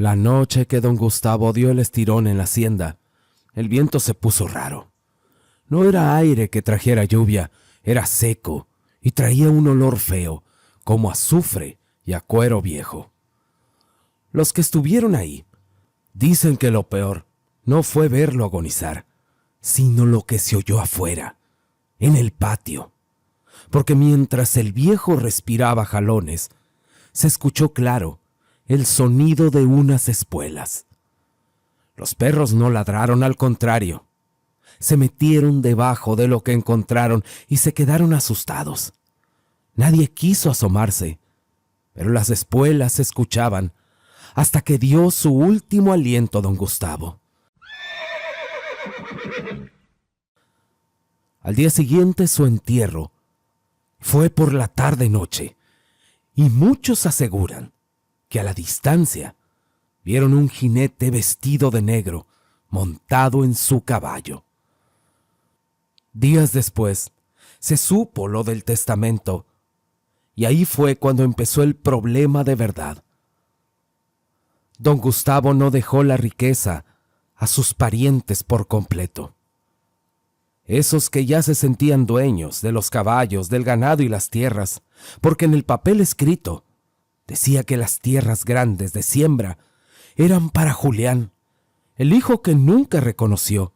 La noche que don Gustavo dio el estirón en la hacienda, el viento se puso raro. No era aire que trajera lluvia, era seco y traía un olor feo, como a azufre y a cuero viejo. Los que estuvieron ahí dicen que lo peor no fue verlo agonizar, sino lo que se oyó afuera, en el patio, porque mientras el viejo respiraba jalones, se escuchó claro el sonido de unas espuelas. Los perros no ladraron, al contrario, se metieron debajo de lo que encontraron y se quedaron asustados. Nadie quiso asomarse, pero las espuelas se escuchaban hasta que dio su último aliento don Gustavo. Al día siguiente su entierro fue por la tarde-noche, y muchos aseguran que a la distancia vieron un jinete vestido de negro montado en su caballo. Días después se supo lo del testamento, y ahí fue cuando empezó el problema de verdad. Don Gustavo no dejó la riqueza a sus parientes por completo. Esos que ya se sentían dueños de los caballos, del ganado y las tierras, porque en el papel escrito decía que las tierras grandes de siembra eran para Julián, el hijo que nunca reconoció,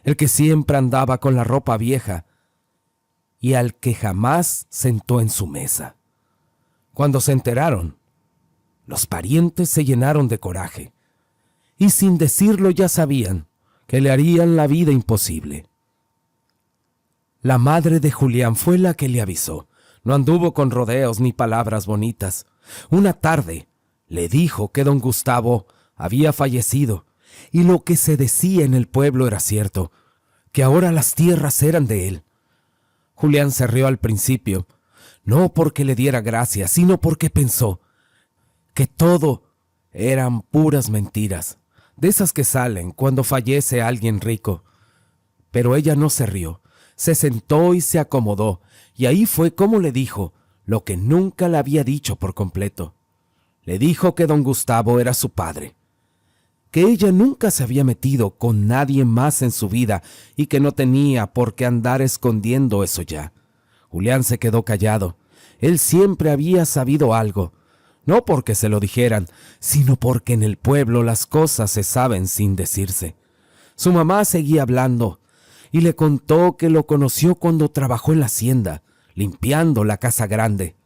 el que siempre andaba con la ropa vieja y al que jamás sentó en su mesa. Cuando se enteraron, los parientes se llenaron de coraje y sin decirlo ya sabían que le harían la vida imposible. La madre de Julián fue la que le avisó. No anduvo con rodeos ni palabras bonitas. Una tarde le dijo que don Gustavo había fallecido y lo que se decía en el pueblo era cierto, que ahora las tierras eran de él. Julián se rió al principio, no porque le diera gracia, sino porque pensó que todo eran puras mentiras, de esas que salen cuando fallece alguien rico. Pero ella no se rió, se sentó y se acomodó, y ahí fue como le dijo lo que nunca le había dicho por completo. Le dijo que don Gustavo era su padre, que ella nunca se había metido con nadie más en su vida y que no tenía por qué andar escondiendo eso ya. Julián se quedó callado. Él siempre había sabido algo, no porque se lo dijeran, sino porque en el pueblo las cosas se saben sin decirse. Su mamá seguía hablando y le contó que lo conoció cuando trabajó en la hacienda, limpiando la casa grande.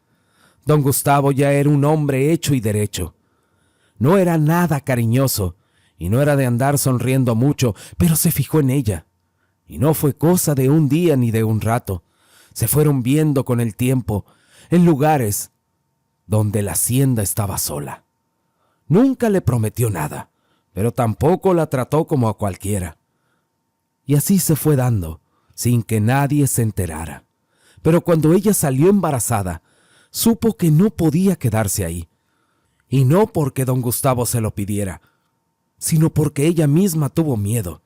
Don Gustavo ya era un hombre hecho y derecho. No era nada cariñoso y no era de andar sonriendo mucho, pero se fijó en ella. Y no fue cosa de un día ni de un rato. Se fueron viendo con el tiempo en lugares donde la hacienda estaba sola. Nunca le prometió nada, pero tampoco la trató como a cualquiera. Y así se fue dando, sin que nadie se enterara. Pero cuando ella salió embarazada, supo que no podía quedarse ahí. Y no porque don Gustavo se lo pidiera, sino porque ella misma tuvo miedo.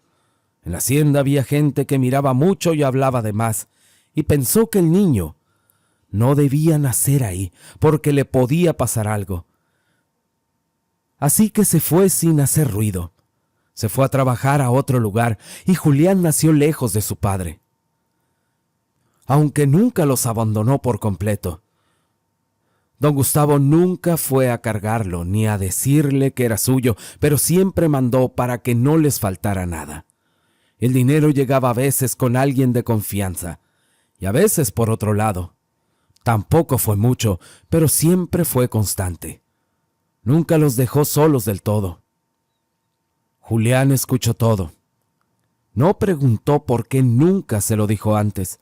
En la hacienda había gente que miraba mucho y hablaba de más, y pensó que el niño no debía nacer ahí, porque le podía pasar algo. Así que se fue sin hacer ruido. Se fue a trabajar a otro lugar, y Julián nació lejos de su padre. Aunque nunca los abandonó por completo. Don Gustavo nunca fue a cargarlo ni a decirle que era suyo, pero siempre mandó para que no les faltara nada. El dinero llegaba a veces con alguien de confianza, y a veces por otro lado. Tampoco fue mucho, pero siempre fue constante. Nunca los dejó solos del todo. Julián escuchó todo. No preguntó por qué nunca se lo dijo antes.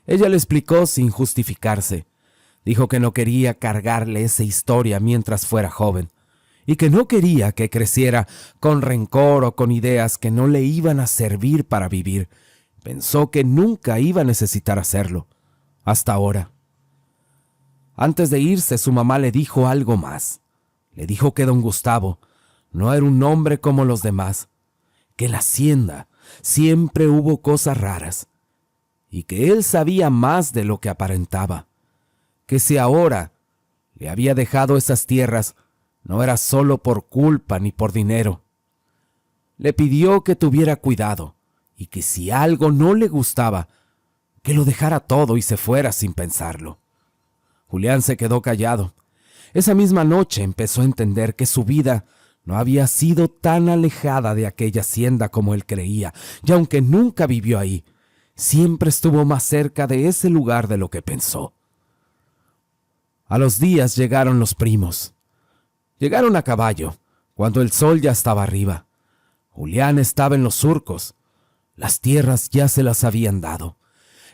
Ella le explicó sin justificarse. Dijo que no quería cargarle esa historia mientras fuera joven, y que no quería que creciera con rencor o con ideas que no le iban a servir para vivir. Pensó que nunca iba a necesitar hacerlo, hasta ahora. Antes de irse, su mamá le dijo algo más. Le dijo que don Gustavo no era un hombre como los demás, que en la hacienda siempre hubo cosas raras, y que él sabía más de lo que aparentaba, que si ahora le había dejado esas tierras, No era solo por culpa ni por dinero. Le pidió que tuviera cuidado y que si algo no le gustaba, que lo dejara todo y se fuera sin pensarlo. Julián se quedó callado. Esa misma noche empezó a entender que su vida no había sido tan alejada de aquella hacienda como él creía, y aunque nunca vivió ahí, siempre estuvo más cerca de ese lugar de lo que pensó. A los días llegaron los primos. Llegaron a caballo, cuando el sol ya estaba arriba. Julián estaba en los surcos. Las tierras ya se las habían dado.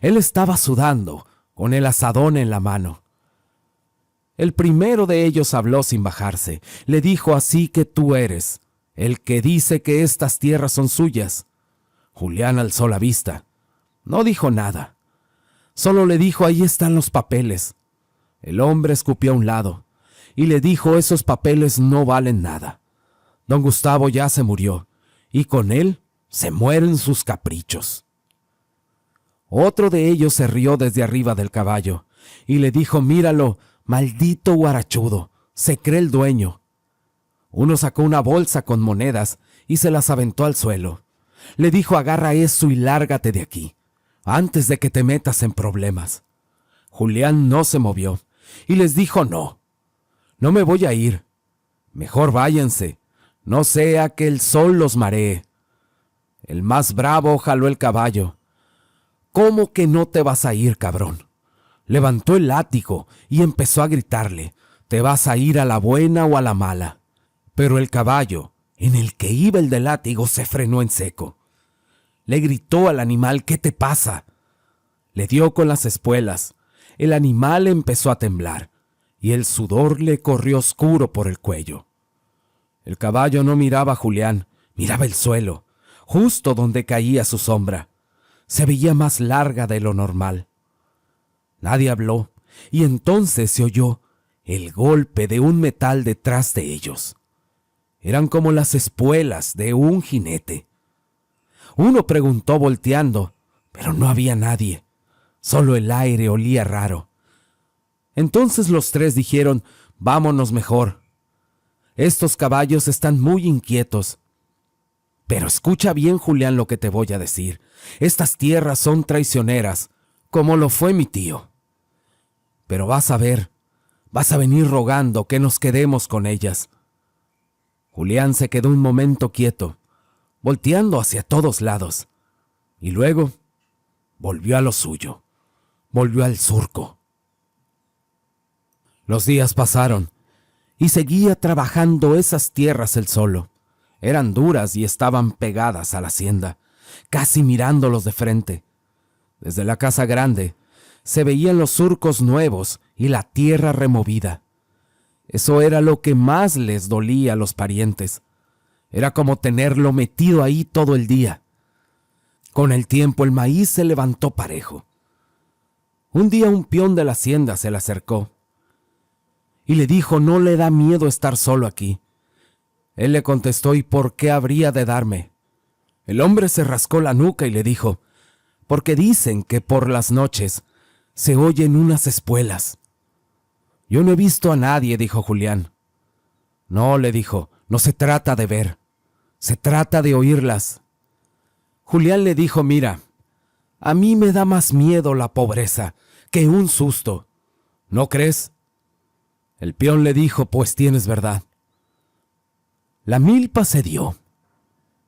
Él estaba sudando, con el azadón en la mano. El primero de ellos habló sin bajarse. Le dijo: así que tú eres el que dice que estas tierras son suyas. Julián alzó la vista. No dijo nada. Solo le dijo: ahí están los papeles. El hombre escupió a un lado y le dijo: esos papeles no valen nada. Don Gustavo ya se murió y con él se mueren sus caprichos. Otro de ellos se rió desde arriba del caballo y le dijo: míralo, maldito guarachudo, se cree el dueño. Uno sacó una bolsa con monedas y se las aventó al suelo. Le dijo: agarra eso y lárgate de aquí, antes de que te metas en problemas. Julián no se movió y les dijo: no me voy a ir. Mejor váyanse, no sea que el sol los maree. El más bravo jaló el caballo. ¿Cómo que no te vas a ir, cabrón? Levantó el látigo y empezó a gritarle: ¿te vas a ir a la buena o a la mala? Pero el caballo, en el que iba el del látigo, se frenó en seco. Le gritó al animal: ¿qué te pasa? Le dio con las espuelas. El animal empezó a temblar y el sudor le corrió oscuro por el cuello. El caballo no miraba a Julián, miraba el suelo, justo donde caía su sombra. Se veía más larga de lo normal. Nadie habló y entonces se oyó el golpe de un metal detrás de ellos. Eran como las espuelas de un jinete. Uno preguntó volteando, pero no había nadie. Solo el aire olía raro. Entonces los tres dijeron: vámonos mejor. Estos caballos están muy inquietos. Pero escucha bien, Julián, lo que te voy a decir. Estas tierras son traicioneras, como lo fue mi tío. Pero vas a ver, vas a venir rogando que nos quedemos con ellas. Julián se quedó un momento quieto, volteando hacia todos lados, y luego volvió a lo suyo, volvió al surco. Los días pasaron, y seguía trabajando esas tierras él solo. Eran duras y estaban pegadas a la hacienda, casi mirándolos de frente. Desde la casa grande se veían los surcos nuevos y la tierra removida. Eso era lo que más les dolía a los parientes. Era como tenerlo metido ahí todo el día. Con el tiempo el maíz se levantó parejo. Un día un peón de la hacienda se le acercó y le dijo: no le da miedo estar solo aquí. Él le contestó: ¿y por qué habría de darme? El hombre se rascó la nuca y le dijo: porque dicen que por las noches se oyen unas espuelas. Yo no he visto a nadie, dijo Julián. No, le dijo, no se trata de ver, se trata de oírlas. Julián le dijo: mira, a mí me da más miedo la pobreza que un susto. ¿No crees? El peón le dijo: pues tienes verdad. La milpa se dio,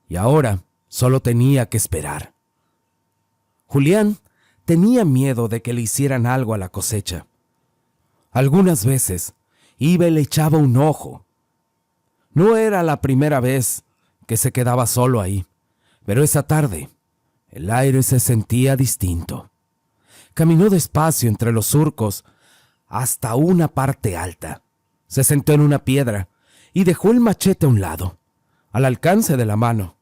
y ahora solo tenía que esperar. Julián tenía miedo de que le hicieran algo a la cosecha. Algunas veces iba y le echaba un ojo. No era la primera vez que se quedaba solo ahí, pero esa tarde el aire se sentía distinto. Caminó despacio entre los surcos hasta una parte alta. Se sentó en una piedra y dejó el machete a un lado, al alcance de la mano.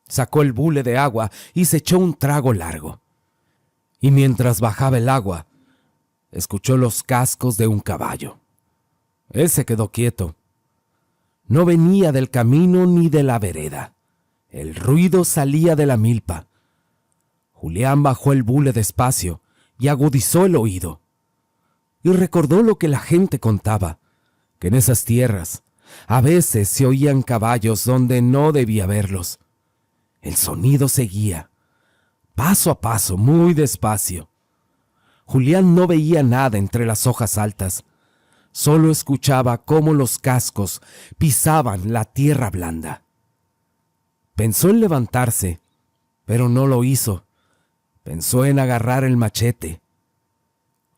Sacó el bule de agua y se echó un trago largo. Y mientras bajaba el agua, escuchó los cascos de un caballo. Él se quedó quieto. No venía del camino ni de la vereda. El ruido salía de la milpa. Julián bajó el bule despacio y agudizó el oído. Y recordó lo que la gente contaba, que en esas tierras A veces se oían caballos donde no debía verlos. El sonido seguía, paso a paso, muy despacio. Julián no veía nada entre las hojas altas. Solo escuchaba cómo los cascos pisaban la tierra blanda. Pensó en levantarse, pero no lo hizo. Pensó en agarrar el machete,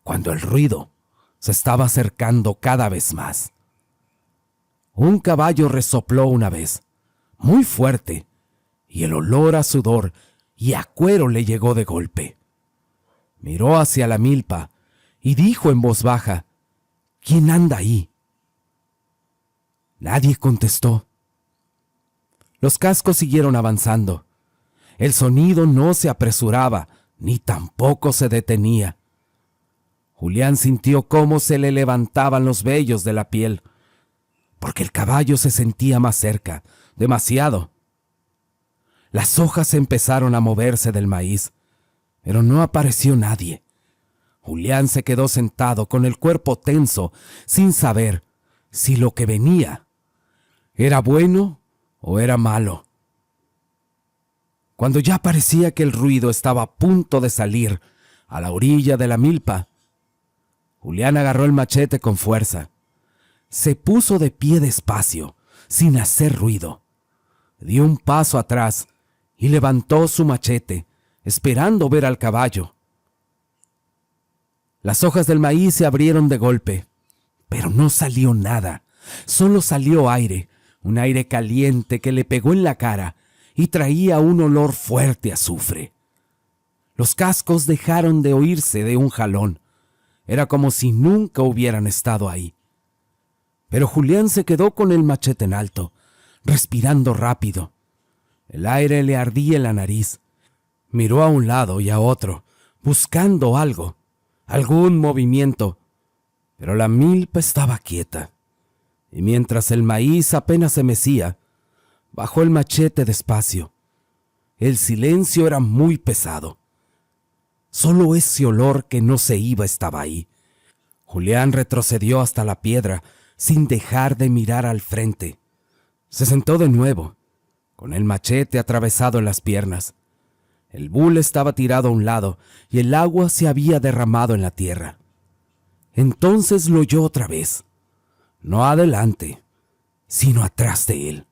cuando el ruido se estaba acercando cada vez más. Un caballo resopló una vez, muy fuerte, y el olor a sudor y a cuero le llegó de golpe. Miró hacia la milpa y dijo en voz baja: ¿Quién anda ahí? Nadie contestó. Los cascos siguieron avanzando. El sonido no se apresuraba, ni tampoco se detenía. Julián sintió cómo se le levantaban los vellos de la piel, porque el caballo se sentía más cerca, demasiado. Las hojas empezaron a moverse del maíz, pero no apareció nadie. Julián se quedó sentado con el cuerpo tenso, sin saber si lo que venía era bueno o era malo. Cuando ya parecía que el ruido estaba a punto de salir a la orilla de la milpa, Julián agarró el machete con fuerza. Se puso de pie despacio, sin hacer ruido. Dio un paso atrás y levantó su machete, esperando ver al caballo. Las hojas del maíz se abrieron de golpe, pero no salió nada. Solo salió aire, un aire caliente que le pegó en la cara y traía un olor fuerte a azufre. Los cascos dejaron de oírse de un jalón. Era como si nunca hubieran estado ahí. Pero Julián se quedó con el machete en alto, respirando rápido. El aire le ardía en la nariz. Miró a un lado y a otro, buscando algo, algún movimiento, pero la milpa estaba quieta. Y mientras el maíz apenas se mecía, bajó el machete despacio. El silencio era muy pesado. Solo ese olor que no se iba estaba ahí. Julián retrocedió hasta la piedra, sin dejar de mirar al frente. Se sentó de nuevo, con el machete atravesado en las piernas. El bule estaba tirado a un lado y el agua se había derramado en la tierra. Entonces lo oyó otra vez, no adelante, sino atrás de él.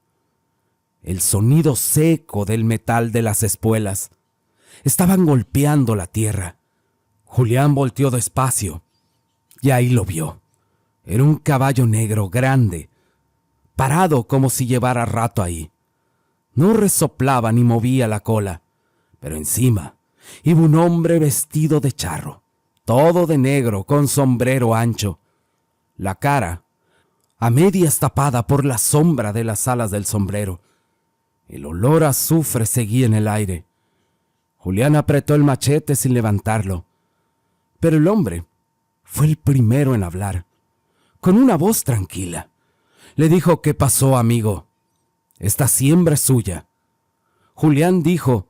El sonido seco del metal de las espuelas. Estaban golpeando la tierra. Julián volteó despacio y ahí lo vio. Era un caballo negro grande, parado como si llevara rato ahí. No resoplaba ni movía la cola, pero encima iba un hombre vestido de charro, todo de negro con sombrero ancho. La cara a medias tapada por la sombra de las alas del sombrero. El olor a azufre seguía en el aire. Julián apretó el machete sin levantarlo, pero el hombre fue el primero en hablar. Con una voz tranquila, le dijo: ¿Qué pasó, amigo? Esta siembra es suya. Julián dijo: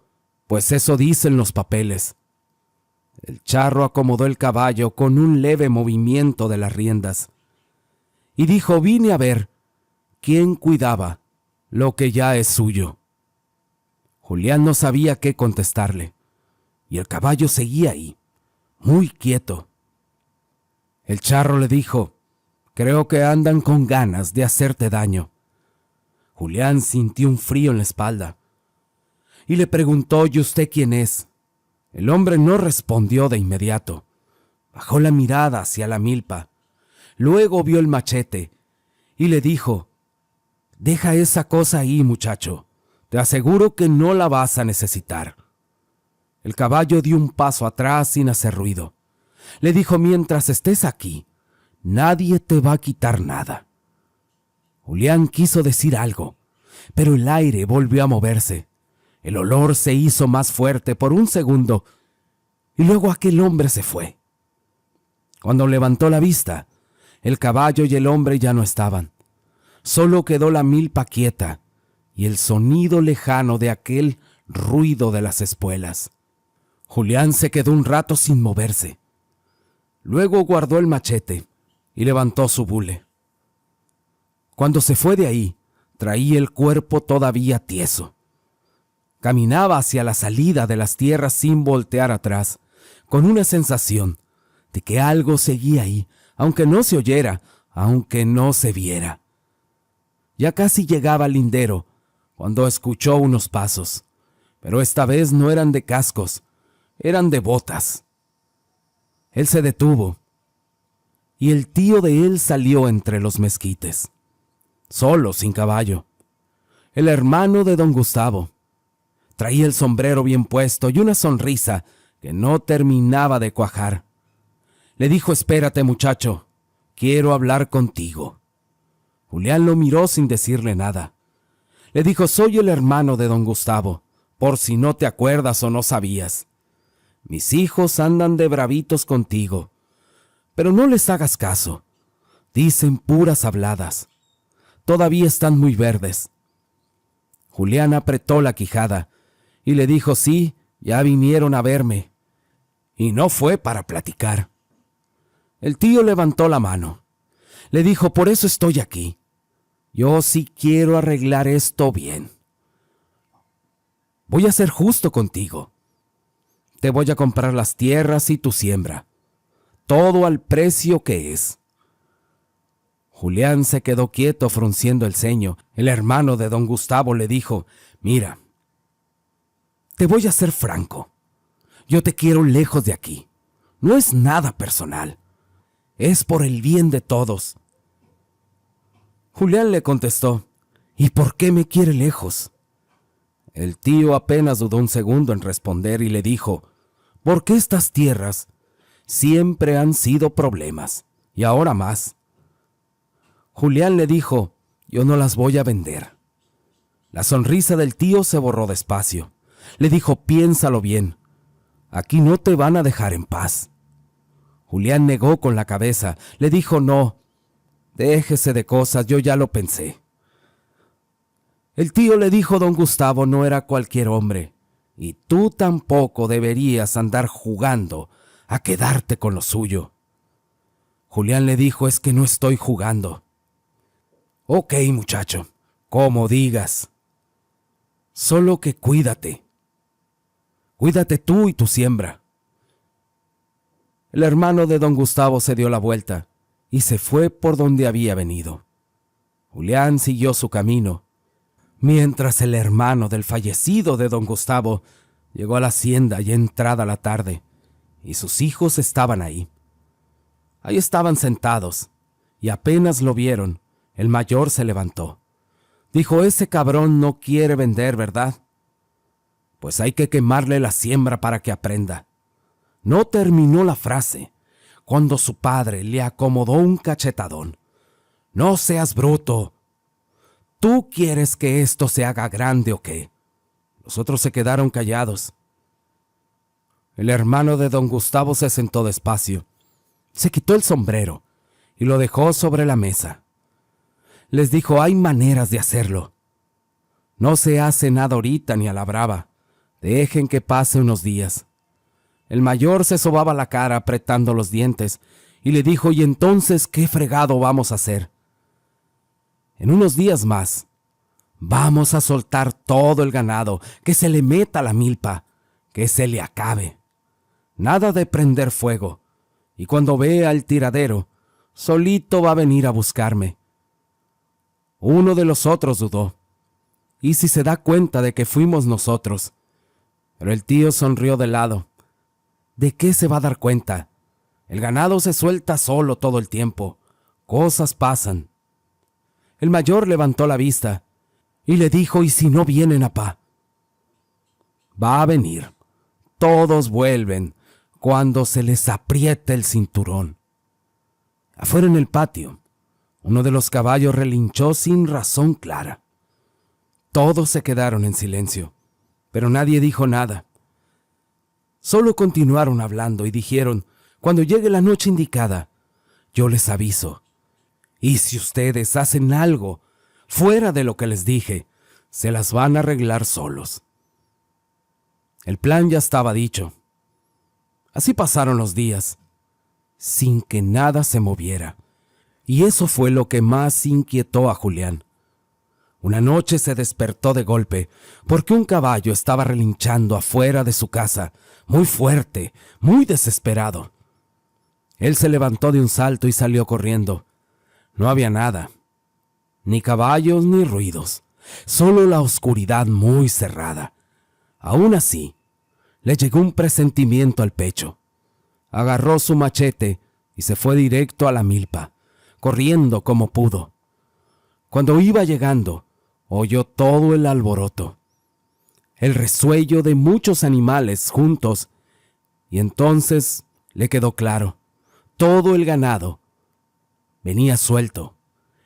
pues eso dicen los papeles. El charro acomodó el caballo con un leve movimiento de las riendas y dijo: vine a ver quién cuidaba lo que ya es suyo. Julián no sabía qué contestarle, y el caballo seguía ahí, muy quieto. El charro le dijo: creo que andan con ganas de hacerte daño. Julián sintió un frío en la espalda y le preguntó: ¿y usted quién es? El hombre no respondió de inmediato. Bajó la mirada hacia la milpa. Luego vio el machete y le dijo: deja esa cosa ahí, muchacho. Te aseguro que no la vas a necesitar. El caballo dio un paso atrás sin hacer ruido. Le dijo: mientras estés aquí, nadie te va a quitar nada. Julián quiso decir algo, pero el aire volvió a moverse. El olor se hizo más fuerte por un segundo y luego aquel hombre se fue. Cuando levantó la vista, el caballo y el hombre ya no estaban. Solo quedó la milpa quieta y el sonido lejano de aquel ruido de las espuelas. Julián se quedó un rato sin moverse. Luego guardó el machete y levantó su bule. Cuando se fue de ahí, traía el cuerpo todavía tieso. Caminaba hacia la salida de las tierras sin voltear atrás, con una sensación de que algo seguía ahí, aunque no se oyera, aunque no se viera. Ya casi llegaba al lindero, cuando escuchó unos pasos, pero esta vez no eran de cascos, eran de botas. Él se detuvo, y el tío de él salió entre los mezquites, solo, sin caballo. El hermano de don Gustavo. Traía el sombrero bien puesto y una sonrisa que no terminaba de cuajar. Le dijo: espérate, muchacho, quiero hablar contigo. Julián lo miró sin decirle nada. Le dijo: soy el hermano de don Gustavo, por si no te acuerdas o no sabías. Mis hijos andan de bravitos contigo, pero no les hagas caso. Dicen puras habladas. Todavía están muy verdes. Julián apretó la quijada y le dijo: sí, ya vinieron a verme. Y no fue para platicar. El tío levantó la mano. Le dijo: por eso estoy aquí. Yo sí quiero arreglar esto bien. Voy a ser justo contigo. Te voy a comprar las tierras y tu siembra. Todo al precio que es. Julián se quedó quieto frunciendo el ceño. El hermano de don Gustavo le dijo: mira, te voy a ser franco. Yo te quiero lejos de aquí. No es nada personal. Es por el bien de todos. Julián le contestó: ¿y por qué me quiere lejos? El tío apenas dudó un segundo en responder y le dijo: porque estas tierras siempre han sido problemas, y ahora más. Julián le dijo: yo no las voy a vender. La sonrisa del tío se borró despacio. Le dijo: piénsalo bien. Aquí no te van a dejar en paz. Julián negó con la cabeza. Le dijo: no, déjese de cosas, yo ya lo pensé. El tío le dijo: don Gustavo no era cualquier hombre, y tú tampoco deberías andar jugando a quedarte con lo suyo. Julián le dijo: es que no estoy jugando. Ok, muchacho, como digas. Solo que cuídate. Cuídate tú y tu siembra. El hermano de don Gustavo se dio la vuelta y se fue por donde había venido. Julián siguió su camino, mientras el hermano del fallecido de don Gustavo llegó a la hacienda ya entrada la tarde, y sus hijos estaban ahí. Ahí estaban sentados, y apenas lo vieron, el mayor se levantó. Dijo: ese cabrón no quiere vender, ¿verdad? Pues hay que quemarle la siembra para que aprenda. No terminó la frase cuando su padre le acomodó un cachetadón. No seas bruto. ¿Tú quieres que esto se haga grande o qué? Los otros se quedaron callados. El hermano de don Gustavo se sentó despacio. Se quitó el sombrero y lo dejó sobre la mesa. Les dijo: hay maneras de hacerlo. No se hace nada ahorita ni a la brava. Dejen que pase unos días. El mayor se sobaba la cara apretando los dientes y le dijo: ¿y entonces qué fregado vamos a hacer? En unos días más, vamos a soltar todo el ganado, que se le meta la milpa, que se le acabe. Nada de prender fuego, y cuando vea el tiradero, solito va a venir a buscarme. Uno de los otros dudó. ¿Y si se da cuenta de que fuimos nosotros? Pero el tío sonrió de lado. ¿De qué se va a dar cuenta? El ganado se suelta solo todo el tiempo. Cosas pasan. El mayor levantó la vista y le dijo: ¿y si no vienen, apá? Va a venir. Todos vuelven cuando se les aprieta el cinturón. Afuera en el patio, uno de los caballos relinchó sin razón clara. Todos se quedaron en silencio, pero nadie dijo nada. Solo continuaron hablando y dijeron: cuando llegue la noche indicada, yo les aviso. Y si ustedes hacen algo fuera de lo que les dije, se las van a arreglar solos. El plan ya estaba dicho. Así pasaron los días, sin que nada se moviera, Y eso fue lo que más inquietó a Julián. Una noche se despertó de golpe porque un caballo estaba relinchando afuera de su casa, muy fuerte, muy desesperado. Él se levantó de un salto y salió corriendo. No había nada, ni caballos ni ruidos, solo la oscuridad muy cerrada. Aún así, le llegó un presentimiento al pecho. Agarró su machete y se fue directo a la milpa, corriendo como pudo. Cuando iba llegando, oyó todo el alboroto, el resuello de muchos animales juntos, y entonces le quedó claro, todo el ganado venía suelto,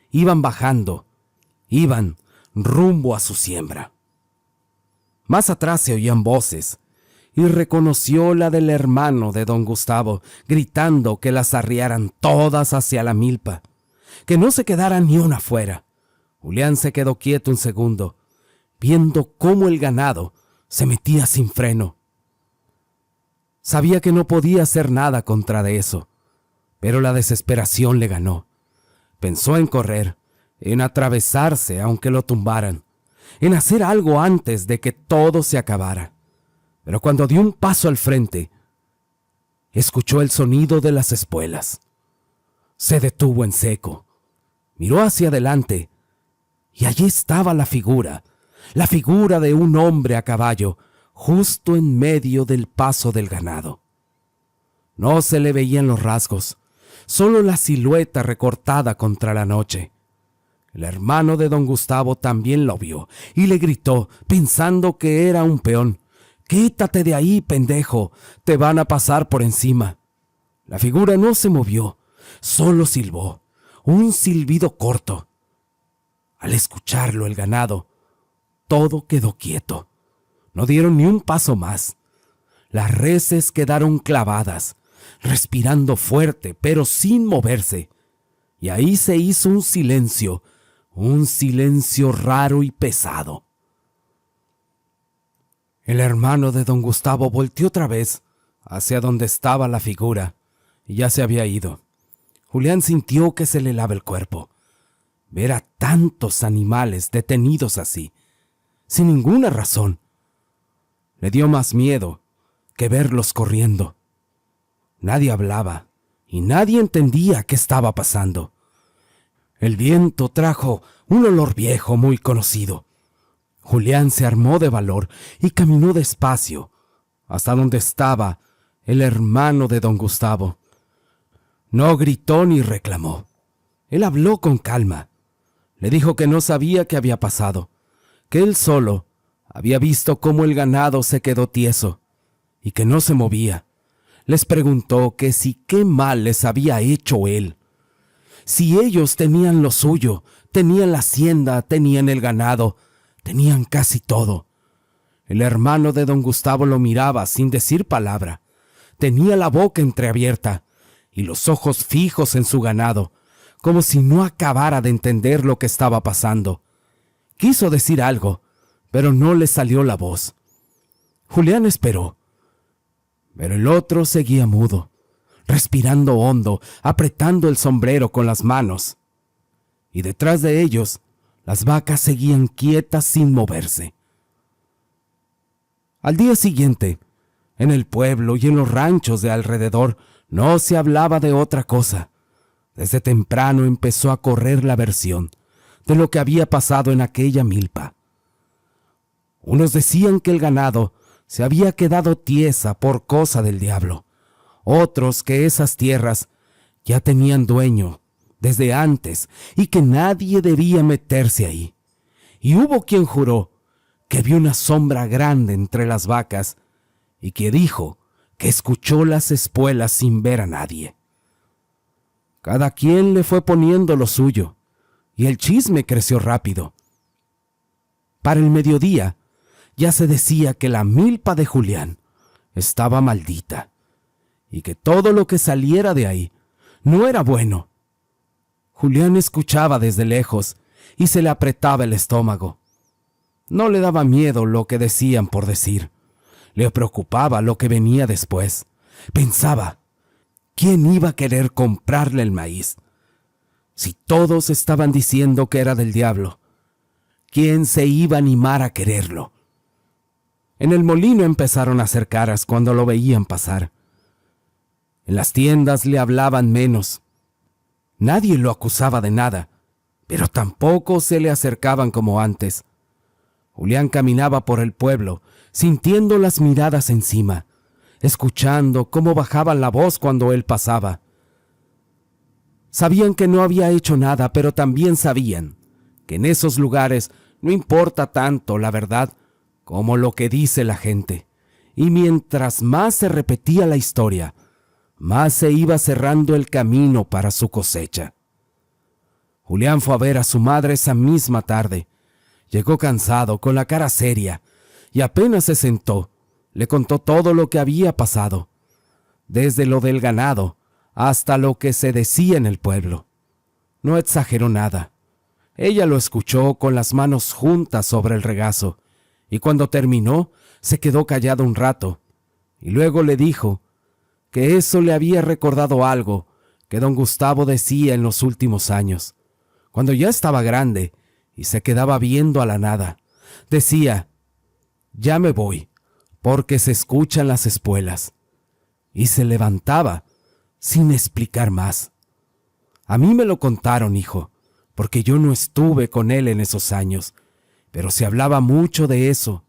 iban bajando, iban rumbo a su siembra. Más atrás se oían voces, y reconoció la del hermano de don Gustavo, gritando que las arriaran todas hacia la milpa, que no se quedara ni una fuera. Julián se quedó quieto un segundo, viendo cómo el ganado se metía sin freno. Sabía que no podía hacer nada contra de eso, pero la desesperación le ganó. Pensó en correr, en atravesarse aunque lo tumbaran, en hacer algo antes de que todo se acabara. Pero cuando dio un paso al frente, escuchó el sonido de las espuelas. Se detuvo en seco, miró hacia adelante, y allí estaba la figura de un hombre a caballo, justo en medio del paso del ganado. No se le veían los rasgos, solo la silueta recortada contra la noche. El hermano de don Gustavo también lo vio y le gritó, pensando que era un peón: «¡Quítate de ahí, pendejo! ¡Te van a pasar por encima!». La figura no se movió, solo silbó, un silbido corto. Al escucharlo el ganado, todo quedó quieto. No dieron ni un paso más. Las reses quedaron clavadas, respirando fuerte, pero sin moverse. Y ahí se hizo un silencio raro y pesado. El hermano de don Gustavo volteó otra vez hacia donde estaba la figura y ya se había ido. Julián sintió que se le helaba el cuerpo. Ver a tantos animales detenidos así, sin ninguna razón, le dio más miedo que verlos corriendo. Nadie hablaba y nadie entendía qué estaba pasando. El viento trajo un olor viejo muy conocido. Julián se armó de valor y caminó despacio hasta donde estaba el hermano de don Gustavo. No gritó ni reclamó. Él habló con calma. Le dijo que no sabía qué había pasado, que él solo había visto cómo el ganado se quedó tieso y que no se movía. Les preguntó que si qué mal les había hecho él. Si ellos tenían lo suyo, tenían la hacienda, tenían el ganado, tenían casi todo. El hermano de don Gustavo lo miraba sin decir palabra. Tenía la boca entreabierta y los ojos fijos en su ganado, como si no acabara de entender lo que estaba pasando. Quiso decir algo, pero no le salió la voz. Julián esperó, pero el otro seguía mudo, respirando hondo, apretando el sombrero con las manos. Y detrás de ellos, las vacas seguían quietas sin moverse. Al día siguiente, en el pueblo y en los ranchos de alrededor, no se hablaba de otra cosa. Desde temprano empezó a correr la versión de lo que había pasado en aquella milpa. Unos decían que el ganado se había quedado tiesa por cosa del diablo. Otros que esas tierras ya tenían dueño desde antes y que nadie debía meterse ahí. Y hubo quien juró que vio una sombra grande entre las vacas y que dijo que escuchó las espuelas sin ver a nadie. Cada quien le fue poniendo lo suyo, y el chisme creció rápido. Para el mediodía, ya se decía que la milpa de Julián estaba maldita, y que todo lo que saliera de ahí no era bueno. Julián escuchaba desde lejos, y se le apretaba el estómago. No le daba miedo lo que decían por decir. Le preocupaba lo que venía después. Pensaba, ¿quién iba a querer comprarle el maíz? Si todos estaban diciendo que era del diablo, ¿quién se iba a animar a quererlo? En el molino empezaron a hacer caras cuando lo veían pasar. En las tiendas le hablaban menos. Nadie lo acusaba de nada, pero tampoco se le acercaban como antes. Julián caminaba por el pueblo, sintiendo las miradas encima, escuchando cómo bajaban la voz cuando él pasaba. Sabían que no había hecho nada, pero también sabían que en esos lugares no importa tanto la verdad como lo que dice la gente. Y mientras más se repetía la historia, más se iba cerrando el camino para su cosecha. Julián fue a ver a su madre esa misma tarde. Llegó cansado, con la cara seria, y apenas se sentó, le contó todo lo que había pasado, desde lo del ganado hasta lo que se decía en el pueblo. No exageró nada. Ella lo escuchó con las manos juntas sobre el regazo, y cuando terminó, se quedó callado un rato, y luego le dijo que eso le había recordado algo que don Gustavo decía en los últimos años, cuando ya estaba grande y se quedaba viendo a la nada. Decía: «Ya me voy, porque se escuchan las espuelas». Y se levantaba sin explicar más. A mí me lo contaron, hijo, porque yo no estuve con él en esos años, pero se hablaba mucho de eso.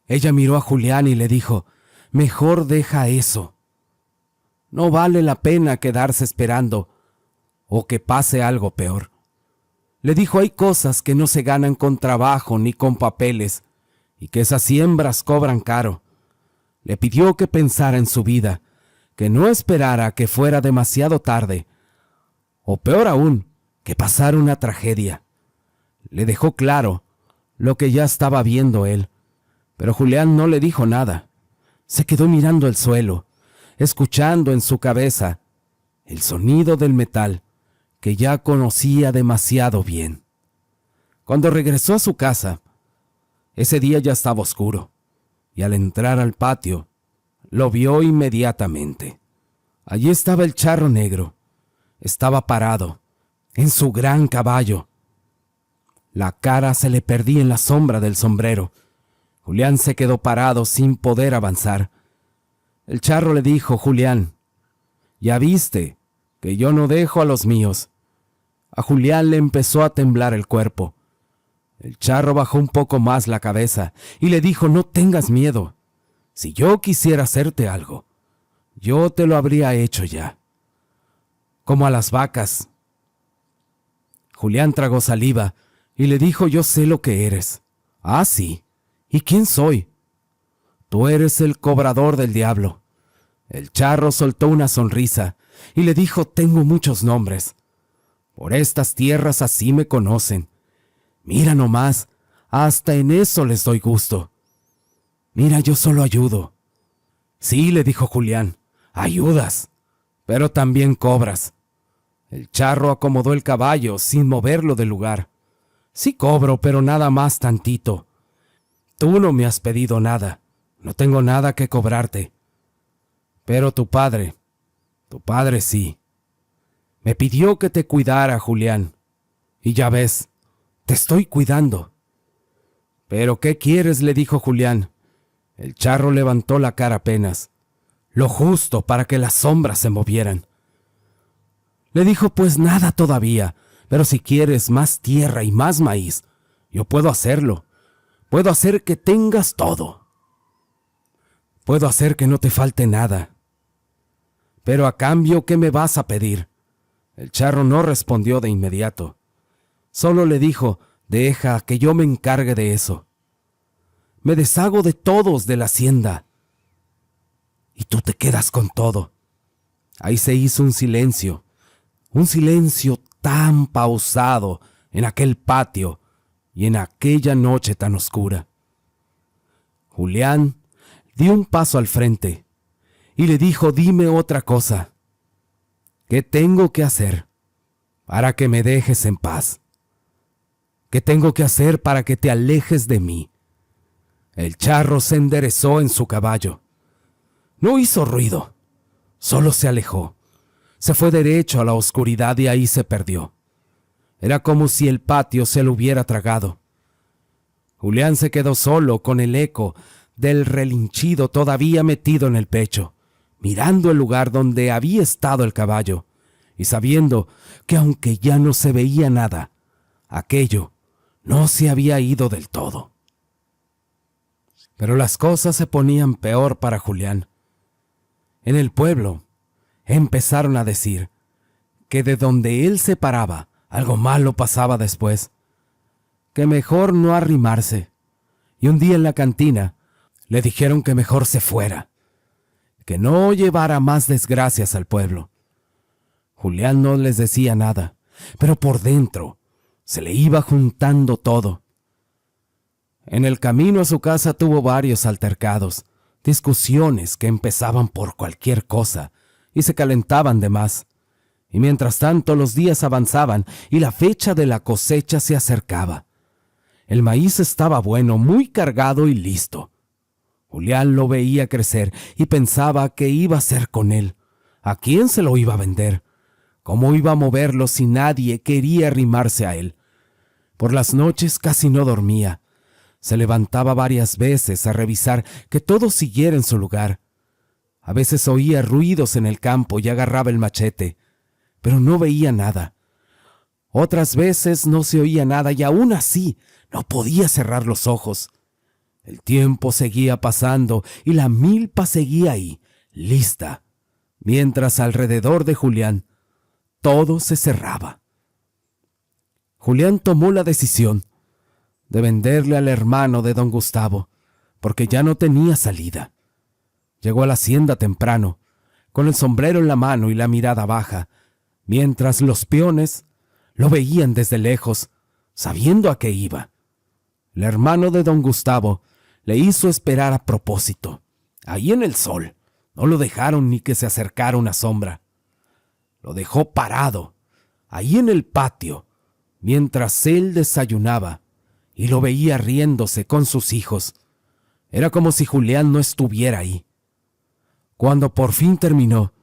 Ella miró a Julián y le dijo: «Mejor deja eso. No vale la pena quedarse esperando o que pase algo peor». Le dijo: «Hay cosas que no se ganan con trabajo ni con papeles, y que esas siembras cobran caro». Le pidió que pensara en su vida, que no esperara que fuera demasiado tarde, o peor aún, que pasara una tragedia. Le dejó claro lo que ya estaba viendo él, pero Julián no le dijo nada. Se quedó mirando el suelo, escuchando en su cabeza el sonido del metal que ya conocía demasiado bien. Cuando regresó a su casa, ese día ya estaba oscuro, y al entrar al patio, lo vio inmediatamente. Allí estaba el charro negro. Estaba parado, en su gran caballo. La cara se le perdía en la sombra del sombrero. Julián se quedó parado sin poder avanzar. El charro le dijo: «Julián, ya viste que yo no dejo a los míos». A Julián le empezó a temblar el cuerpo. El charro bajó un poco más la cabeza y le dijo: «No tengas miedo. Si yo quisiera hacerte algo, yo te lo habría hecho ya. Como a las vacas». Julián tragó saliva y le dijo: «Yo sé lo que eres». «Ah, sí. ¿Y quién soy?» «Tú eres el cobrador del diablo». El charro soltó una sonrisa y le dijo: «Tengo muchos nombres. Por estas tierras así me conocen. Mira nomás, hasta en eso les doy gusto. Mira, yo solo ayudo». «Sí», le dijo Julián, «ayudas, pero también cobras». El charro acomodó el caballo sin moverlo del lugar. «Sí cobro, pero nada más tantito. Tú no me has pedido nada, no tengo nada que cobrarte. Pero tu padre sí. Me pidió que te cuidara, Julián, y ya ves, te estoy cuidando». «¿Pero qué quieres?», le dijo Julián. El charro levantó la cara apenas, lo justo para que las sombras se movieran. Le dijo: «Pues nada todavía, pero si quieres más tierra y más maíz, yo puedo hacerlo. Puedo hacer que tengas todo. Puedo hacer que no te falte nada. Pero a cambio, ¿qué me vas a pedir?». El charro no respondió de inmediato. Solo le dijo: «Deja que yo me encargue de eso. Me deshago de todos de la hacienda y tú te quedas con todo». Ahí se hizo un silencio tan pausado en aquel patio y en aquella noche tan oscura. Julián dio un paso al frente y le dijo: «Dime otra cosa. ¿Qué tengo que hacer para que me dejes en paz? ¿Qué tengo que hacer para que te alejes de mí?». El charro se enderezó en su caballo. No hizo ruido, solo se alejó. Se fue derecho a la oscuridad y ahí se perdió. Era como si el patio se lo hubiera tragado. Julián se quedó solo con el eco del relinchido todavía metido en el pecho, mirando el lugar donde había estado el caballo y sabiendo que aunque ya no se veía nada, aquello no se había ido del todo. Pero las cosas se ponían peor para Julián. En el pueblo empezaron a decir que de donde él se paraba, algo malo pasaba después, que mejor no arrimarse. Y un día en la cantina le dijeron que mejor se fuera, que no llevara más desgracias al pueblo. Julián no les decía nada, pero por dentro se le iba juntando todo. En el camino a su casa tuvo varios altercados, discusiones que empezaban por cualquier cosa y se calentaban de más. Y mientras tanto los días avanzaban y la fecha de la cosecha se acercaba. El maíz estaba bueno, muy cargado y listo. Julián lo veía crecer y pensaba qué iba a hacer con él. ¿A quién se lo iba a vender? ¿Cómo iba a moverlo si nadie quería arrimarse a él? Por las noches casi no dormía. Se levantaba varias veces a revisar que todo siguiera en su lugar. A veces oía ruidos en el campo y agarraba el machete, pero no veía nada. Otras veces no se oía nada y aún así no podía cerrar los ojos. El tiempo seguía pasando y la milpa seguía ahí, lista, mientras alrededor de Julián todo se cerraba. Julián tomó la decisión de venderle al hermano de don Gustavo, porque ya no tenía salida. Llegó a la hacienda temprano, con el sombrero en la mano y la mirada baja, mientras los peones lo veían desde lejos, sabiendo a qué iba. El hermano de don Gustavo le hizo esperar a propósito, ahí en el sol. No lo dejaron ni que se acercara una sombra. Lo dejó parado, ahí en el patio, mientras él desayunaba, y lo veía riéndose con sus hijos. Era como si Julián no estuviera ahí. Cuando por fin terminó,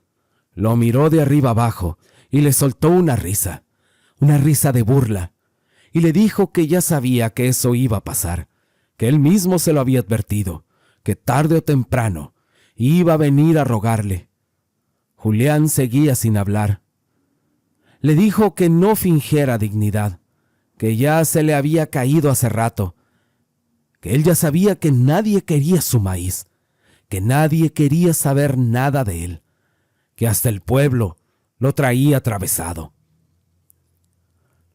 lo miró de arriba abajo y le soltó una risa de burla, y le dijo que ya sabía que eso iba a pasar, que él mismo se lo había advertido, que tarde o temprano iba a venir a rogarle. Julián seguía sin hablar. Le dijo que no fingiera dignidad, que ya se le había caído hace rato, que él ya sabía que nadie quería su maíz, que nadie quería saber nada de él, que hasta el pueblo lo traía atravesado.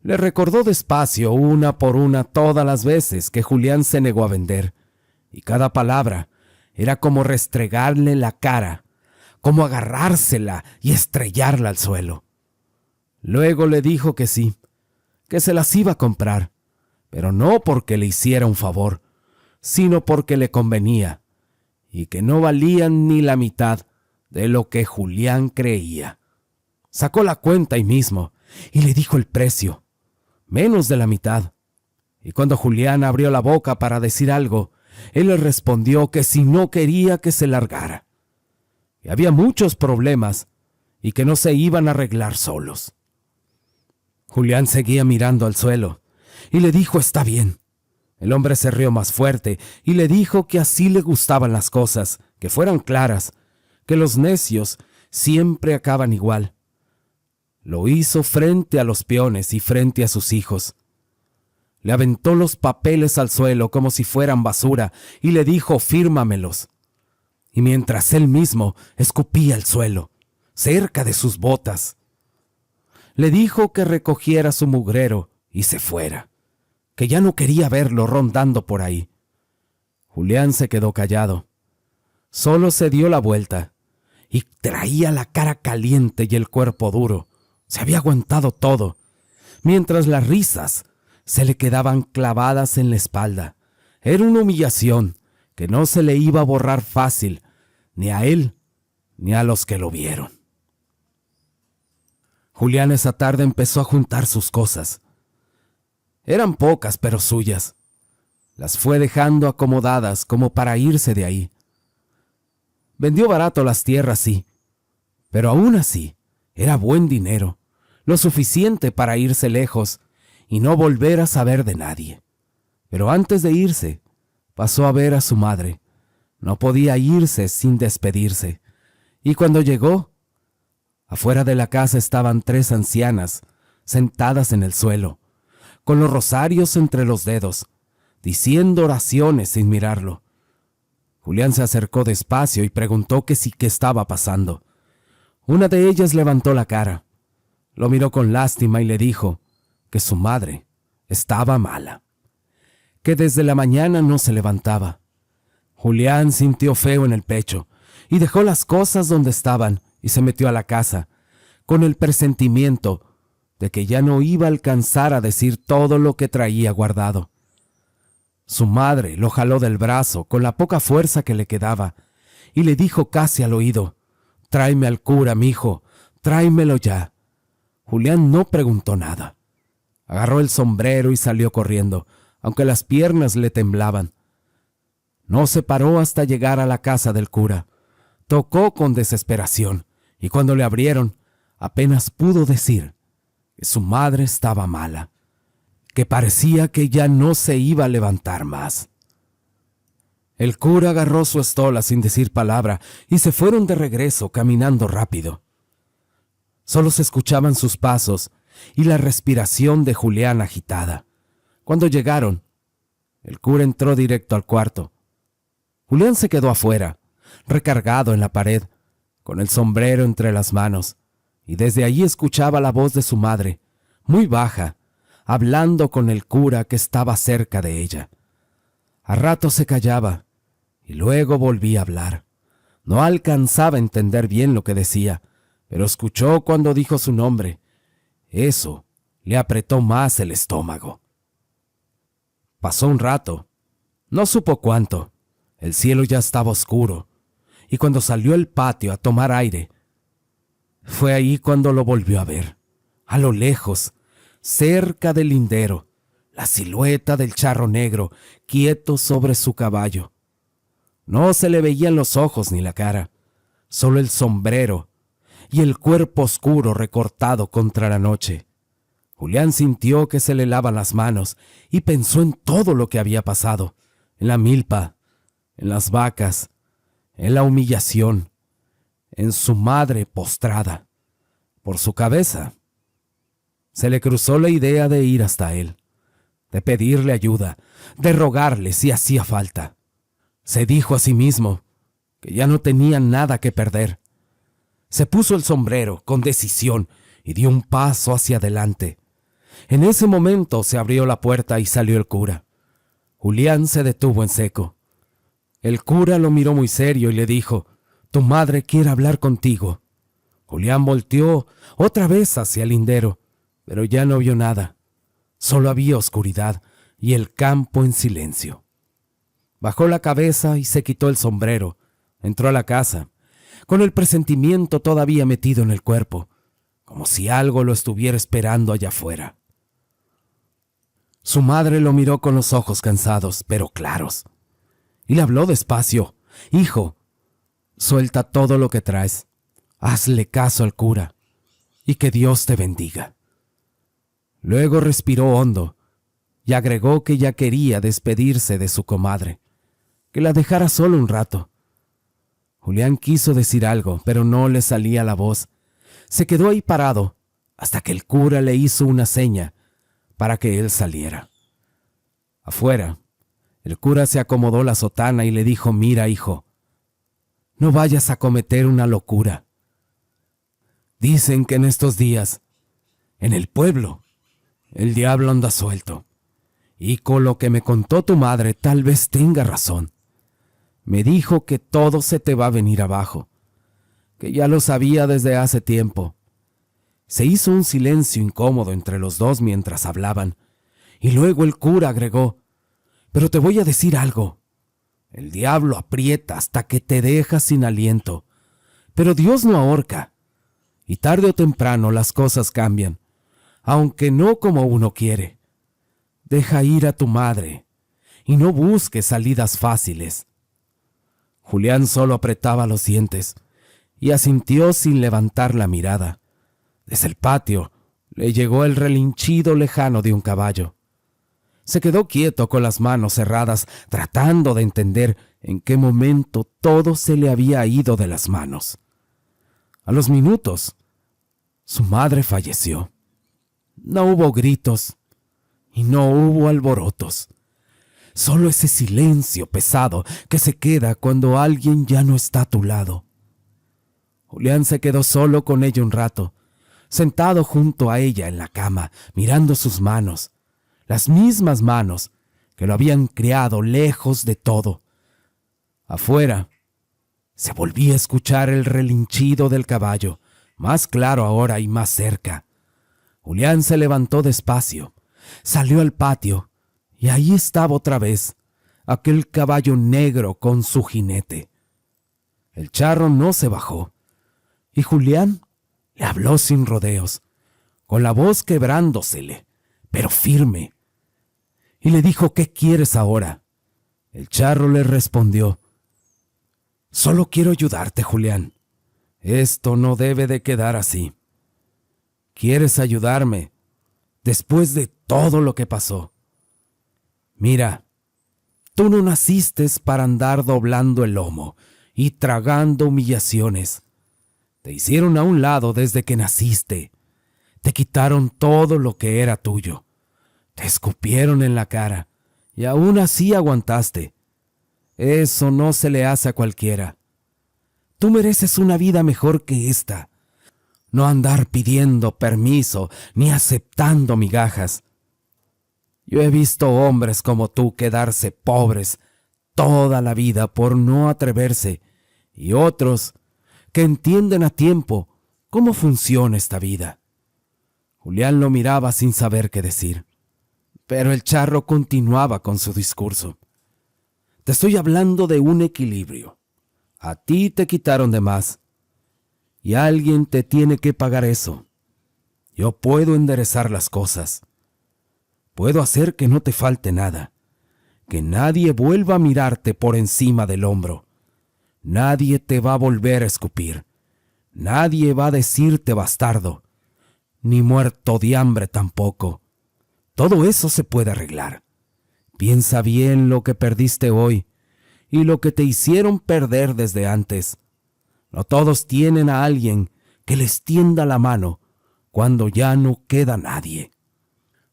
Le recordó despacio, una por una, todas las veces que Julián se negó a vender, y cada palabra era como restregarle la cara, como agarrársela y estrellarla al suelo. Luego le dijo que sí, que se las iba a comprar, pero no porque le hiciera un favor, sino porque le convenía, y que no valían ni la mitad de lo que Julián creía. Sacó la cuenta ahí mismo y le dijo el precio, menos de la mitad. Y cuando Julián abrió la boca para decir algo, él le respondió que si no quería que se largara. Y había muchos problemas y que no se iban a arreglar solos. Julián seguía mirando al suelo y le dijo está bien. El hombre se rió más fuerte y le dijo que así le gustaban las cosas, que fueran claras, que los necios siempre acaban igual. Lo hizo frente a los peones y frente a sus hijos. Le aventó los papeles al suelo como si fueran basura y le dijo fírmamelos. Y mientras él mismo escupía el suelo, cerca de sus botas, le dijo que recogiera su mugrero y se fuera, que ya no quería verlo rondando por ahí. Julián se quedó callado. Solo se dio la vuelta y traía la cara caliente y el cuerpo duro. Se había aguantado todo, mientras las risas se le quedaban clavadas en la espalda. Era una humillación que no se le iba a borrar fácil, ni a él ni a los que lo vieron. Julián esa tarde empezó a juntar sus cosas. Eran pocas, pero suyas. Las fue dejando acomodadas como para irse de ahí. Vendió barato las tierras, sí, pero aún así Era buen dinero, lo suficiente para irse lejos y no volver a saber de nadie. Pero antes de irse, pasó a ver a su madre. No podía irse sin despedirse. Y cuando llegó, afuera de la casa estaban 3 ancianas, sentadas en el suelo, con los rosarios entre los dedos, diciendo oraciones sin mirarlo. Julián se acercó despacio y preguntó qué estaba pasando. Una de ellas levantó la cara, lo miró con lástima y le dijo que su madre estaba mala, que desde la mañana no se levantaba. Julián sintió feo en el pecho y dejó las cosas donde estaban y se metió a la casa, con el presentimiento de que ya no iba a alcanzar a decir todo lo que traía guardado. Su madre lo jaló del brazo con la poca fuerza que le quedaba y le dijo casi al oído: «Tráeme al cura, mijo, tráemelo ya». Julián no preguntó nada. Agarró el sombrero y salió corriendo, aunque las piernas le temblaban. No se paró hasta llegar a la casa del cura. Tocó con desesperación y cuando le abrieron, apenas pudo decir que su madre estaba mala, que parecía que ya no se iba a levantar más. El cura agarró su estola sin decir palabra y se fueron de regreso caminando rápido. Solo se escuchaban sus pasos y la respiración de Julián agitada. Cuando llegaron, el cura entró directo al cuarto. Julián se quedó afuera, recargado en la pared, con el sombrero entre las manos, y desde allí escuchaba la voz de su madre, muy baja, hablando con el cura que estaba cerca de ella. A ratos se callaba y luego volvía a hablar. No alcanzaba a entender bien lo que decía, pero escuchó cuando dijo su nombre. Eso le apretó más el estómago. Pasó un rato, no supo cuánto. El cielo ya estaba oscuro, y cuando salió al patio a tomar aire, fue ahí cuando lo volvió a ver, a lo lejos, cerca del lindero, la silueta del charro negro, quieto sobre su caballo. No se le veían los ojos ni la cara, solo el sombrero y el cuerpo oscuro recortado contra la noche. Julián sintió que se le helaban las manos y pensó en todo lo que había pasado, en la milpa, en las vacas, en la humillación, en su madre postrada. Por su cabeza se le cruzó la idea de ir hasta él, de pedirle ayuda, de rogarle si hacía falta. Se dijo a sí mismo que ya no tenía nada que perder. Se puso el sombrero con decisión y dio un paso hacia adelante. En ese momento se abrió la puerta y salió el cura. Julián se detuvo en seco. El cura lo miró muy serio y le dijo: «Tu madre quiere hablar contigo». Julián volteó otra vez hacia el lindero, pero ya no vio nada. Solo había oscuridad y el campo en silencio. Bajó la cabeza y se quitó el sombrero. Entró a la casa, con el presentimiento todavía metido en el cuerpo, como si algo lo estuviera esperando allá afuera. Su madre lo miró con los ojos cansados, pero claros, y le habló despacio: «Hijo, suelta todo lo que traes, hazle caso al cura, y que Dios te bendiga». Luego respiró hondo y agregó que ya quería despedirse de su comadre, que la dejara solo un rato. Julián quiso decir algo, pero no le salía la voz. Se quedó ahí parado hasta que el cura le hizo una seña para que él saliera. Afuera, el cura se acomodó la sotana y le dijo: «Mira, hijo, no vayas a cometer una locura. Dicen que en estos días, en el pueblo, el diablo anda suelto. Y con lo que me contó tu madre, tal vez tenga razón. Me dijo que todo se te va a venir abajo, que ya lo sabía desde hace tiempo». Se hizo un silencio incómodo entre los dos mientras hablaban, y luego el cura agregó: «Pero te voy a decir algo. El diablo aprieta hasta que te deja sin aliento, pero Dios no ahorca, y tarde o temprano las cosas cambian, aunque no como uno quiere. Deja ir a tu madre y no busques salidas fáciles». Julián solo apretaba los dientes y asintió sin levantar la mirada. Desde el patio le llegó el relinchido lejano de un caballo. Se quedó quieto con las manos cerradas, tratando de entender en qué momento todo se le había ido de las manos. A los minutos, su madre falleció. No hubo gritos y no hubo alborotos. Solo ese silencio pesado que se queda cuando alguien ya no está a tu lado. Julián se quedó solo con ella un rato, sentado junto a ella en la cama, mirando sus manos, las mismas manos que lo habían criado lejos de todo. Afuera se volvía a escuchar el relinchido del caballo, más claro ahora y más cerca. Julián se levantó despacio, salió al patio, y ahí estaba otra vez aquel caballo negro con su jinete. El charro no se bajó, y Julián le habló sin rodeos, con la voz quebrándosele, pero firme. Y le dijo: ¿qué quieres ahora? El charro le respondió: solo quiero ayudarte, Julián. Esto no debe de quedar así. ¿Quieres ayudarme después de todo lo que pasó? Mira, tú no naciste para andar doblando el lomo y tragando humillaciones. Te hicieron a un lado desde que naciste. Te quitaron todo lo que era tuyo. Te escupieron en la cara y aún así aguantaste. Eso no se le hace a cualquiera. Tú mereces una vida mejor que esta. No andar pidiendo permiso ni aceptando migajas. Yo he visto hombres como tú quedarse pobres toda la vida por no atreverse, y otros que entienden a tiempo cómo funciona esta vida. Julián lo miraba sin saber qué decir, pero el charro continuaba con su discurso. Te estoy hablando de un equilibrio. A ti te quitaron de más, y alguien te tiene que pagar eso. Yo puedo enderezar las cosas. Puedo hacer que no te falte nada, que nadie vuelva a mirarte por encima del hombro. Nadie te va a volver a escupir. Nadie va a decirte bastardo, ni muerto de hambre tampoco. Todo eso se puede arreglar. Piensa bien lo que perdiste hoy y lo que te hicieron perder desde antes. No todos tienen a alguien que les tienda la mano cuando ya no queda nadie.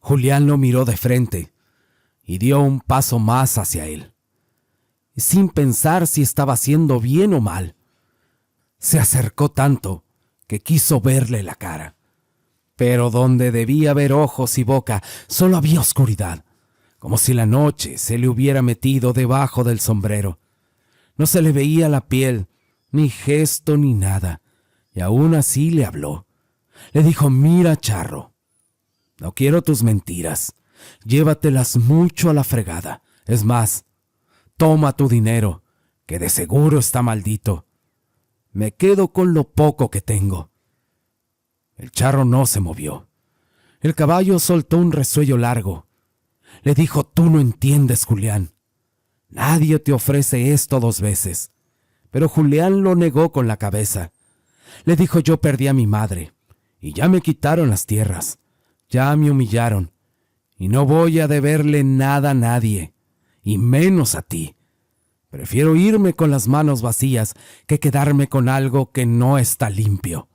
Julián lo miró de frente y dio un paso más hacia él, sin pensar si estaba haciendo bien o mal. Se acercó tanto que quiso verle la cara, pero donde debía haber ojos y boca solo había oscuridad, como si la noche se le hubiera metido debajo del sombrero. No se le veía la piel, ni gesto ni nada, y aún así le habló. Le dijo: mira, charro, no quiero tus mentiras, llévatelas mucho a la fregada. Es más, toma tu dinero, que de seguro está maldito. Me quedo con lo poco que tengo. El charro no se movió. El caballo soltó un resuello largo. Le dijo: tú no entiendes, Julián. Nadie te ofrece esto 2 veces. Pero Julián lo negó con la cabeza. Le dijo: yo perdí a mi madre, y ya me quitaron las tierras. Ya me humillaron, y no voy a deberle nada a nadie, y menos a ti. Prefiero irme con las manos vacías que quedarme con algo que no está limpio.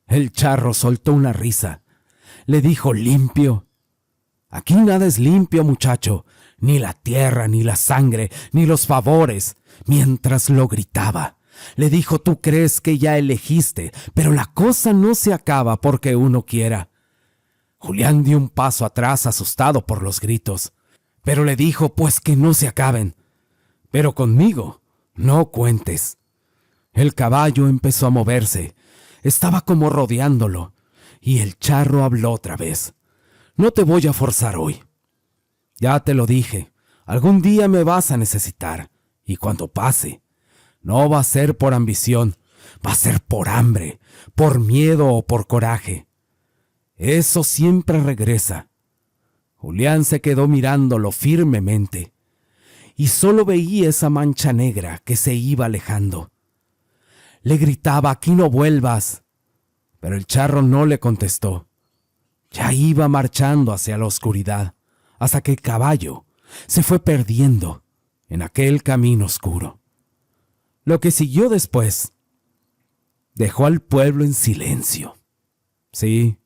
El charro soltó una risa. Le dijo: limpio. Aquí nada es limpio, muchacho, ni la tierra, ni la sangre, ni los favores. Mientras lo gritaba, le dijo: tú crees que ya elegiste, pero la cosa no se acaba porque uno quiera. Julián dio un paso atrás, asustado por los gritos, pero le dijo: pues que no se acaben. Pero conmigo no cuentes. El caballo empezó a moverse. Estaba como rodeándolo, y el charro habló otra vez: no te voy a forzar hoy. Ya te lo dije, algún día me vas a necesitar, y cuando pase, no va a ser por ambición, va a ser por hambre, por miedo o por coraje. Eso siempre regresa. Julián se quedó mirándolo firmemente, y solo veía esa mancha negra que se iba alejando. Le gritaba: aquí no vuelvas, Pero el charro no le contestó. Ya iba marchando hacia la oscuridad, hasta que el caballo se fue perdiendo en aquel camino oscuro. Lo que siguió después dejó al pueblo en silencio. Sí,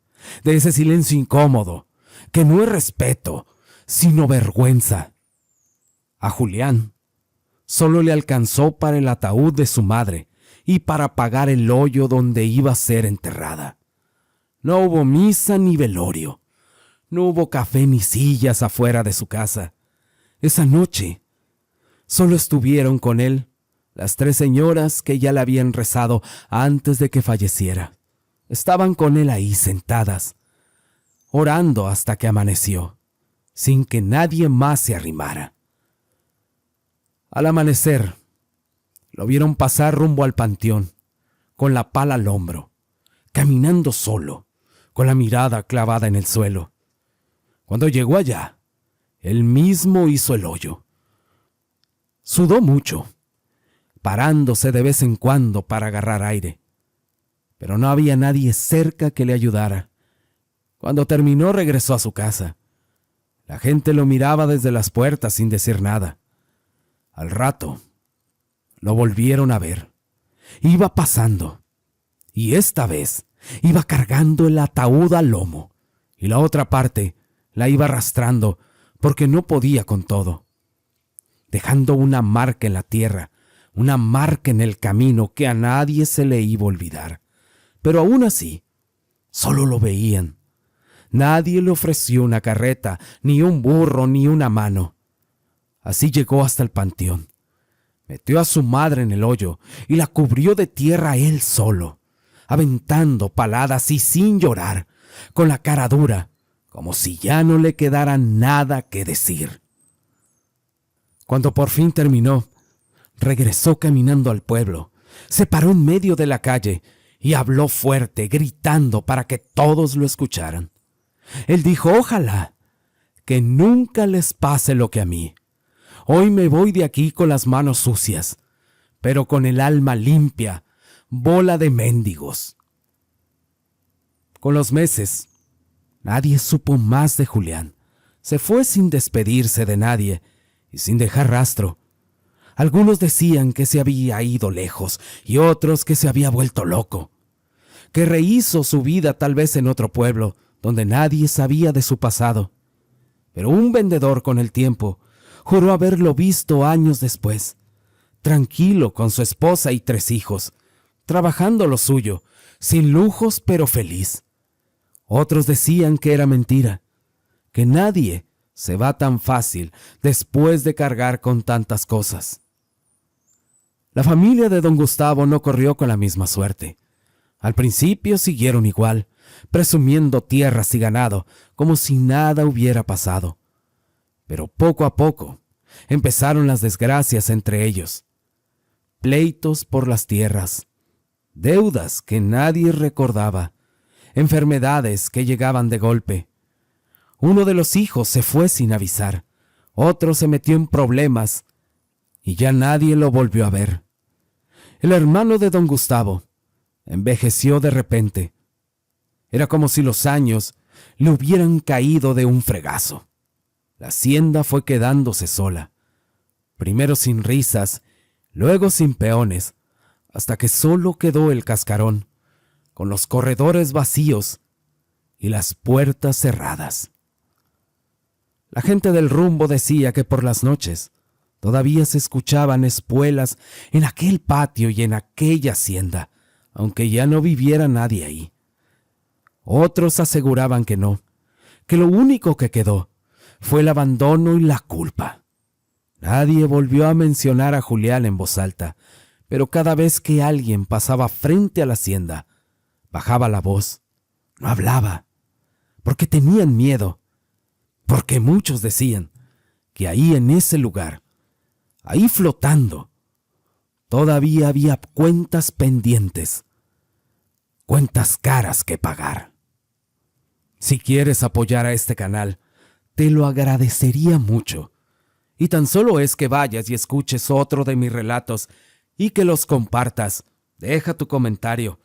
de ese silencio incómodo, que no es respeto, sino vergüenza. A Julián solo le alcanzó para el ataúd de su madre y para pagar el hoyo donde iba a ser enterrada. No hubo misa ni velorio. No hubo café ni sillas afuera de su casa. Esa noche solo estuvieron con él las 3 señoras que ya le habían rezado antes de que falleciera. Estaban con él ahí sentadas, orando hasta que amaneció, sin que nadie más se arrimara. Al amanecer, lo vieron pasar rumbo al panteón, con la pala al hombro, caminando solo, con la mirada clavada en el suelo. Cuando llegó allá, él mismo hizo el hoyo. Sudó mucho, parándose de vez en cuando para agarrar aire, pero no había nadie cerca que le ayudara. Cuando terminó, regresó a su casa. La gente lo miraba desde las puertas sin decir nada. Al rato, lo volvieron a ver. Iba pasando, y esta vez iba cargando el ataúd al lomo, y la otra parte la iba arrastrando porque no podía con todo, dejando una marca en la tierra, una marca en el camino que a nadie se le iba a olvidar. Pero aún así, solo lo veían. Nadie le ofreció una carreta, ni un burro, ni una mano. Así llegó hasta el panteón. Metió a su madre en el hoyo y la cubrió de tierra él solo, aventando paladas y sin llorar, con la cara dura, como si ya no le quedara nada que decir. Cuando por fin terminó, regresó caminando al pueblo, se paró en medio de la calle y habló fuerte, gritando para que todos lo escucharan. Él dijo: ojalá que nunca les pase lo que a mí. Hoy me voy de aquí con las manos sucias, pero con el alma limpia, bola de mendigos. Con los meses, nadie supo más de Julián. Se fue sin despedirse de nadie y sin dejar rastro. Algunos decían que se había ido lejos y otros que se había vuelto loco, que rehizo su vida tal vez en otro pueblo donde nadie sabía de su pasado. Pero un vendedor con el tiempo juró haberlo visto años después, tranquilo con su esposa y 3 hijos, trabajando lo suyo, sin lujos pero feliz. Otros decían que era mentira, que nadie se va tan fácil después de cargar con tantas cosas. La familia de don Gustavo no corrió con la misma suerte. Al principio siguieron igual, presumiendo tierras y ganado, como si nada hubiera pasado. Pero poco a poco empezaron las desgracias entre ellos. Pleitos por las tierras, deudas que nadie recordaba, enfermedades que llegaban de golpe. Uno de los hijos se fue sin avisar, otro se metió en problemas y ya nadie lo volvió a ver. El hermano de don Gustavo envejeció de repente. Era como si los años le hubieran caído de un fregazo. La hacienda fue quedándose sola, primero sin risas, luego sin peones, hasta que solo quedó el cascarón, con los corredores vacíos y las puertas cerradas. La gente del rumbo decía que por las noches todavía se escuchaban espuelas en aquel patio y en aquella hacienda, aunque ya no viviera nadie ahí. Otros aseguraban que no, que lo único que quedó fue el abandono y la culpa. Nadie volvió a mencionar a Julián en voz alta, pero cada vez que alguien pasaba frente a la hacienda, bajaba la voz, no hablaba, porque tenían miedo, porque muchos decían que ahí en ese lugar, ahí flotando, todavía había cuentas pendientes, cuentas caras que pagar. Si quieres apoyar a este canal, te lo agradecería mucho. Y tan solo es que vayas y escuches otro de mis relatos y que los compartas. Deja tu comentario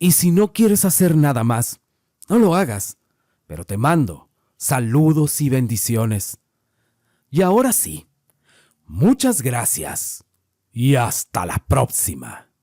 Y si no quieres hacer nada más, no lo hagas, pero te mando saludos y bendiciones. Y ahora sí, muchas gracias y hasta la próxima.